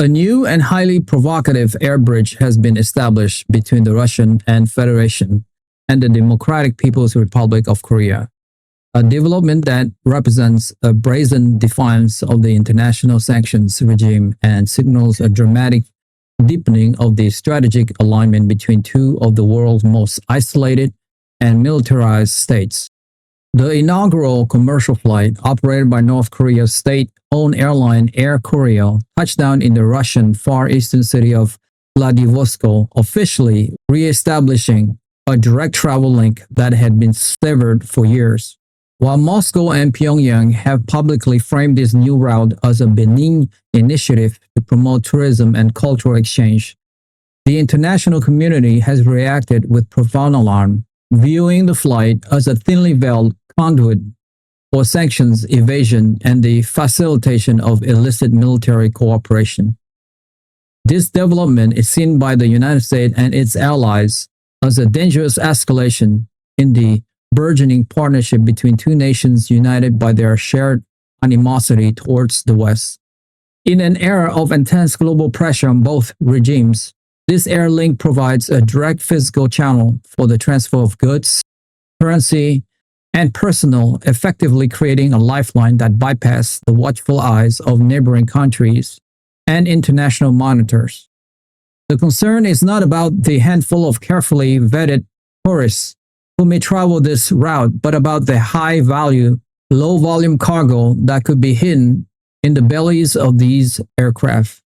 A new and highly provocative air bridge has been established between the Russian and Federation and the Democratic People's Republic of Korea, a development that represents a brazen defiance of the international sanctions regime and signals a dramatic deepening of the strategic alignment between two of the world's most isolated and militarized states. The inaugural commercial flight, operated by North Korea's state-owned airline Air Koryo, touched down in the Russian far eastern city of Vladivostok, officially re-establishing a direct travel link that had been severed for years. While Moscow and Pyongyang have publicly framed this new route as a benign initiative to promote tourism and cultural exchange, the international community has reacted with profound alarm, viewing the flight as a thinly veiled conduit for sanctions evasion and the facilitation of illicit military cooperation. This development is seen by the United States and its allies as a dangerous escalation in the burgeoning partnership between two nations united by their shared animosity towards the West. In an era of intense global pressure on both regimes, this air link provides a direct physical channel for the transfer of goods, currency, and personnel, effectively creating a lifeline that bypasses the watchful eyes of neighboring countries and international monitors. The concern is not about the handful of carefully vetted tourists who may travel this route, but about the high-value, low-volume cargo that could be hidden in the bellies of these aircraft,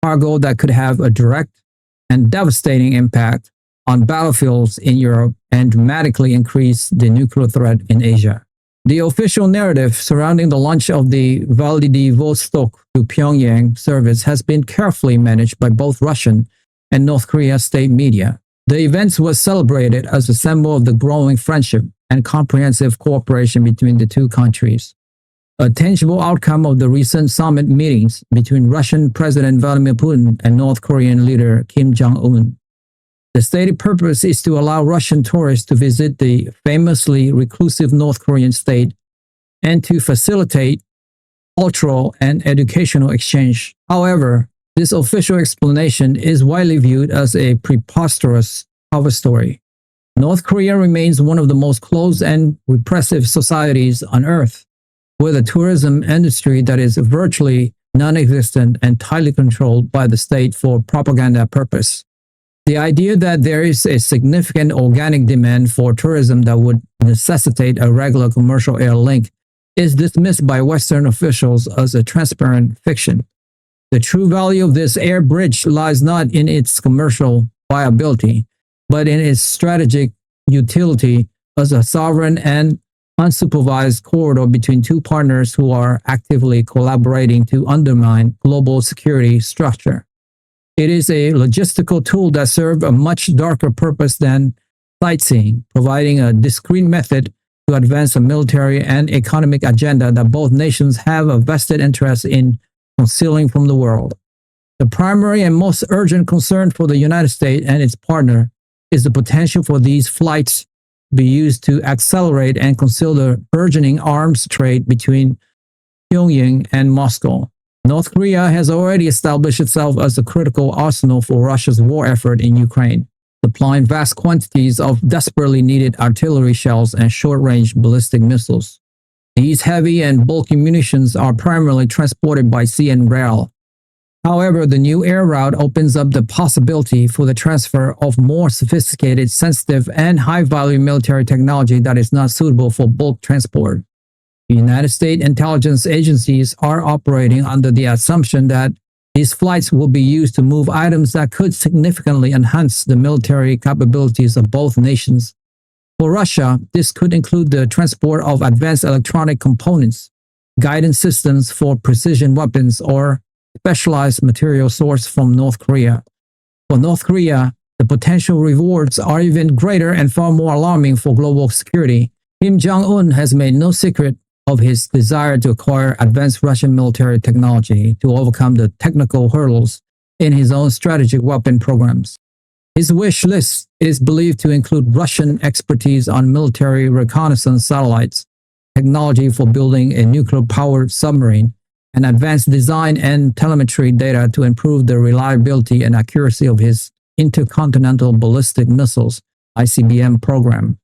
cargo that could have a direct and devastating impact on battlefields in Europe and dramatically increase the nuclear threat in Asia. The official narrative surrounding the launch of the Vladivostok to Pyongyang service has been carefully managed by both Russian and North Korea state media. The events was celebrated as a symbol of the growing friendship and comprehensive cooperation between the two countries, a tangible outcome of the recent summit meetings between Russian President Vladimir Putin and North Korean leader Kim Jong-un. The stated purpose is to allow Russian tourists to visit the famously reclusive North Korean state and to facilitate cultural and educational exchange. However, this official explanation is widely viewed as a preposterous cover story. North Korea remains one of the most closed and repressive societies on earth, with a tourism industry that is virtually non-existent and tightly controlled by the state for propaganda purpose. The idea that there is a significant organic demand for tourism that would necessitate a regular commercial air link is dismissed by Western officials as a transparent fiction. The true value of this air bridge lies not in its commercial viability, but in its strategic utility as a sovereign and unsupervised corridor between two partners who are actively collaborating to undermine global security structure. It is a logistical tool that serves a much darker purpose than sightseeing, providing a discrete method to advance a military and economic agenda that both nations have a vested interest in concealing from the world. The primary and most urgent concern for the United States and its partner is the potential for these flights to be used to accelerate and conceal the burgeoning arms trade between Pyongyang and Moscow. North Korea has already established itself as a critical arsenal for Russia's war effort in Ukraine, supplying vast quantities of desperately needed artillery shells and short-range ballistic missiles. These heavy and bulky munitions are primarily transported by sea and rail. However, the new air route opens up the possibility for the transfer of more sophisticated, sensitive, and high-value military technology that is not suitable for bulk transport. The United States intelligence agencies are operating under the assumption that these flights will be used to move items that could significantly enhance the military capabilities of both nations. For Russia, this could include the transport of advanced electronic components, guidance systems for precision weapons, or specialized material sourced from North Korea. For North Korea, the potential rewards are even greater and far more alarming for global security. Kim Jong-un has made no secret of his desire to acquire advanced Russian military technology to overcome the technical hurdles in his own strategic weapon programs. His wish list is believed to include Russian expertise on military reconnaissance satellites, technology for building a nuclear-powered submarine, and advanced design and telemetry data to improve the reliability and accuracy of his intercontinental ballistic missiles (ICBM) program.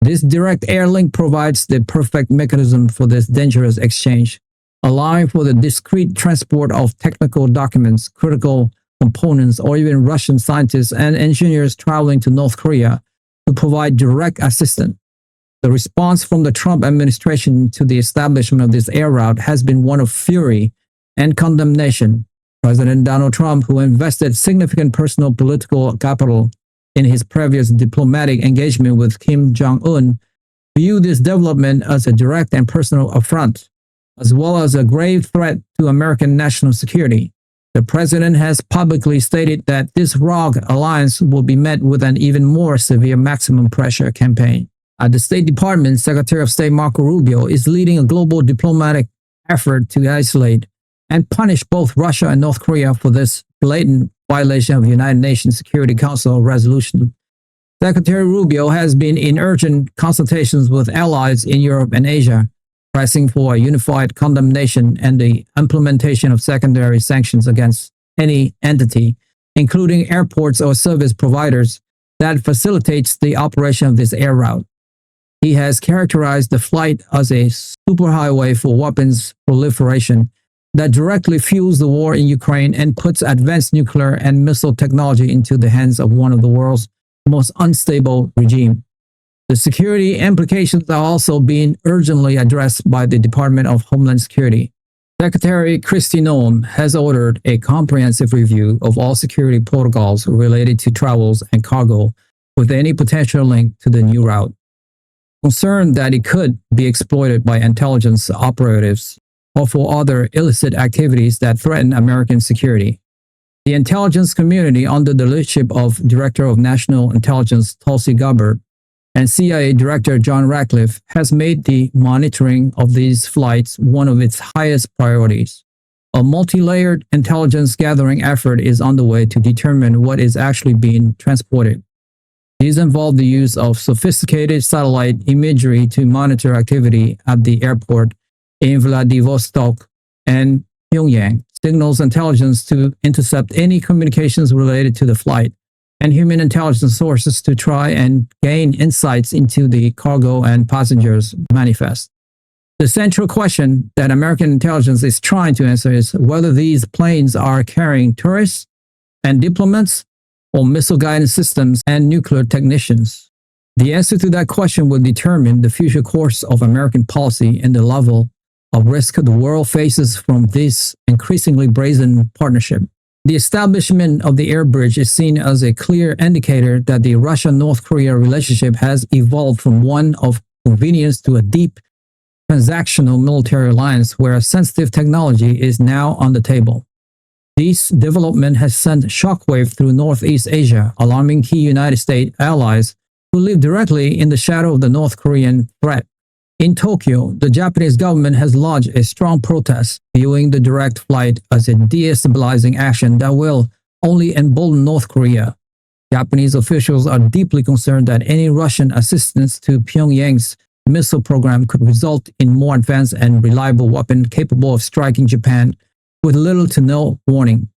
This direct air link provides the perfect mechanism for this dangerous exchange, allowing for the discreet transport of technical documents, critical components, or even Russian scientists and engineers traveling to North Korea to provide direct assistance. The response from the Trump administration to the establishment of this air route has been one of fury and condemnation. President Donald Trump, who invested significant personal political capital in his previous diplomatic engagement with Kim Jong-un, viewed this development as a direct and personal affront, as well as a grave threat to American national security. The president has publicly stated that this rogue alliance will be met with an even more severe maximum pressure campaign. At the State Department, Secretary of State Marco Rubio is leading a global diplomatic effort to isolate and punish both Russia and North Korea for this blatant violation of the United Nations Security Council resolution. Secretary Rubio has been in urgent consultations with allies in Europe and Asia, pressing for a unified condemnation and the implementation of secondary sanctions against any entity, including airports or service providers, that facilitates the operation of this air route. He has characterized the flight as a superhighway for weapons proliferation that directly fuels the war in Ukraine and puts advanced nuclear and missile technology into the hands of one of the world's most unstable regimes. The security implications are also being urgently addressed by the Department of Homeland Security. Secretary Kristi Noem has ordered a comprehensive review of all security protocols related to travels and cargo with any potential link to the new route. Concerned that it could be exploited by intelligence operatives or for other illicit activities that threaten American security. The intelligence community, under the leadership of Director of National Intelligence Tulsi Gabbard and CIA Director John Ratcliffe, has made the monitoring of these flights one of its highest priorities. A multi-layered intelligence gathering effort is underway to determine what is actually being transported. These involve the use of sophisticated satellite imagery to monitor activity at the airport in Vladivostok and Pyongyang, signals intelligence to intercept any communications related to the flight, and human intelligence sources to try and gain insights into the cargo and passengers' manifest. The central question that American intelligence is trying to answer is whether these planes are carrying tourists and diplomats or missile guidance systems and nuclear technicians. The answer to that question will determine the future course of American policy and the level of risk the world faces from this increasingly brazen partnership. The establishment of the air bridge is seen as a clear indicator that the Russia-North Korea relationship has evolved from one of convenience to a deep transactional military alliance where sensitive technology is now on the table. This development has sent shockwave through Northeast Asia, alarming key United States allies who live directly in the shadow of the North Korean threat. In Tokyo, the Japanese government has lodged a strong protest, viewing the direct flight as a destabilizing action that will only embolden North Korea. Japanese officials are deeply concerned that any Russian assistance to Pyongyang's missile program could result in more advanced and reliable weapon capable of striking Japan with little to no warning.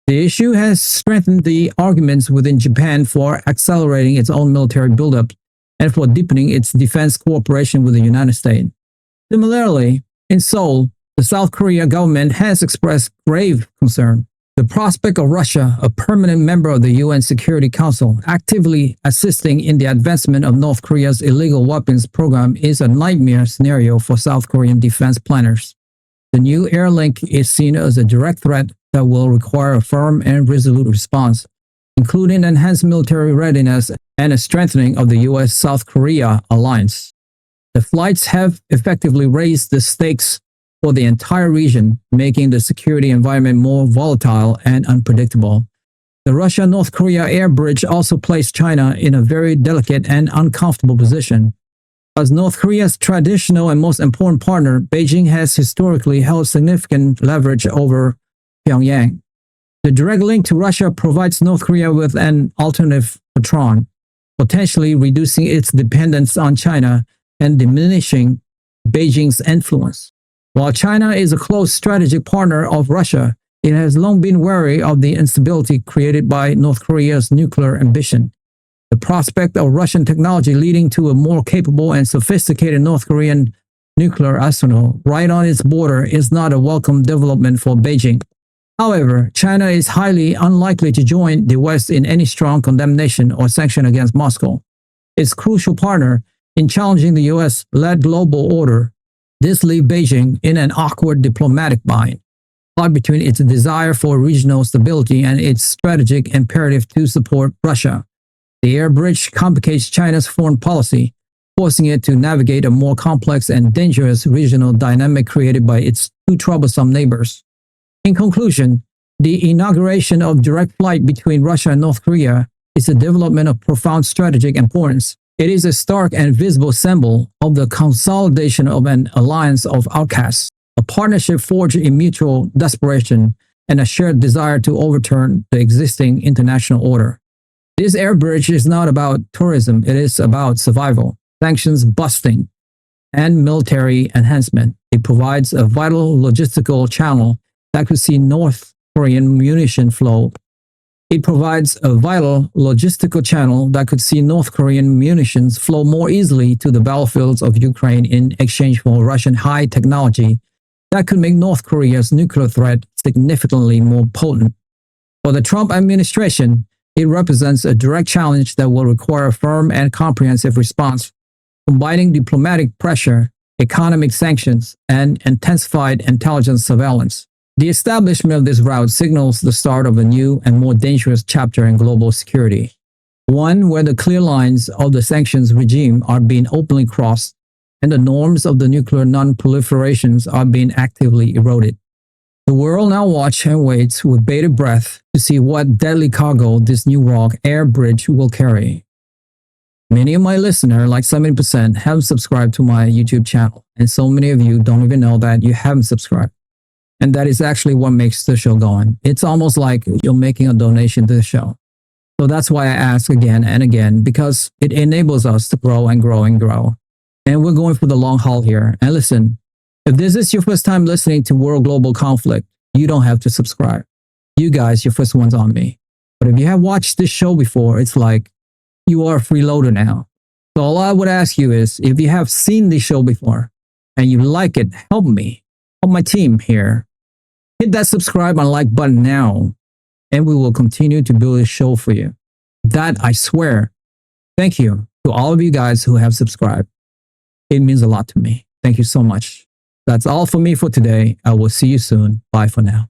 The issue has strengthened the arguments within Japan for accelerating its own military buildup and for deepening its defense cooperation with the United States. Similarly, in Seoul, the South Korea government has expressed grave concern. The prospect of Russia, a permanent member of the UN Security Council, actively assisting in the advancement of North Korea's illegal weapons program is a nightmare scenario for South Korean defense planners. The new air link is seen as a direct threat that will require a firm and resolute response, including enhanced military readiness and a strengthening of the U.S.-South Korea alliance. The flights have effectively raised the stakes for the entire region, making the security environment more volatile and unpredictable. The Russia-North Korea air bridge also placed China in a very delicate and uncomfortable position. As North Korea's traditional and most important partner, Beijing has historically held significant leverage over Pyongyang. The direct link to Russia provides North Korea with an alternative patron, potentially reducing its dependence on China and diminishing Beijing's influence. While China is a close strategic partner of Russia, it has long been wary of the instability created by North Korea's nuclear ambition. The prospect of Russian technology leading to a more capable and sophisticated North Korean nuclear arsenal right on its border is not a welcome development for Beijing. However, China is highly unlikely to join the West in any strong condemnation or sanction against Moscow. Its crucial partner in challenging the US-led global order, this leaves Beijing in an awkward diplomatic bind, caught between its desire for regional stability and its strategic imperative to support Russia. The air bridge complicates China's foreign policy, forcing it to navigate a more complex and dangerous regional dynamic created by its two troublesome neighbors. In conclusion, the inauguration of direct flight between Russia and North Korea is a development of profound strategic importance. It is a stark and visible symbol of the consolidation of an alliance of outcasts, a partnership forged in mutual desperation and a shared desire to overturn the existing international order. This air bridge is not about tourism, it is about survival, sanctions busting, and military enhancement. It provides a vital logistical channel that could see North Korean munition flow. It provides a vital logistical channel that could see North Korean munitions flow more easily to the battlefields of Ukraine in exchange for Russian high technology that could make North Korea's nuclear threat significantly more potent. For the Trump administration, it represents a direct challenge that will require a firm and comprehensive response, combining diplomatic pressure, economic sanctions, and intensified intelligence surveillance. The establishment of this route signals the start of a new and more dangerous chapter in global security, one where the clear lines of the sanctions regime are being openly crossed and the norms of the nuclear non-proliferations are being actively eroded. The world now watches and waits with bated breath to see what deadly cargo this new rock air bridge will carry. Many of my listeners, like 70%, haven't subscribed to my YouTube channel, and so many of you don't even know that you haven't subscribed. And that is actually what makes the show going. It's almost like you're making a donation to the show. So that's why I ask again and again, because it enables us to grow and grow and grow. And we're going for the long haul here. And listen, if this is your first time listening to World Global Conflict, you don't have to subscribe. You guys, your first one's on me. But if you have watched this show before, it's like you are a freeloader now. So all I would ask you is, if you have seen this show before and you like it, help me. Help my team here. Hit that subscribe and like button now, and we will continue to build a show for you. That I swear. Thank you to all of you guys who have subscribed. It means a lot to me. Thank you so much. That's all for me for today. I will see you soon. Bye for now.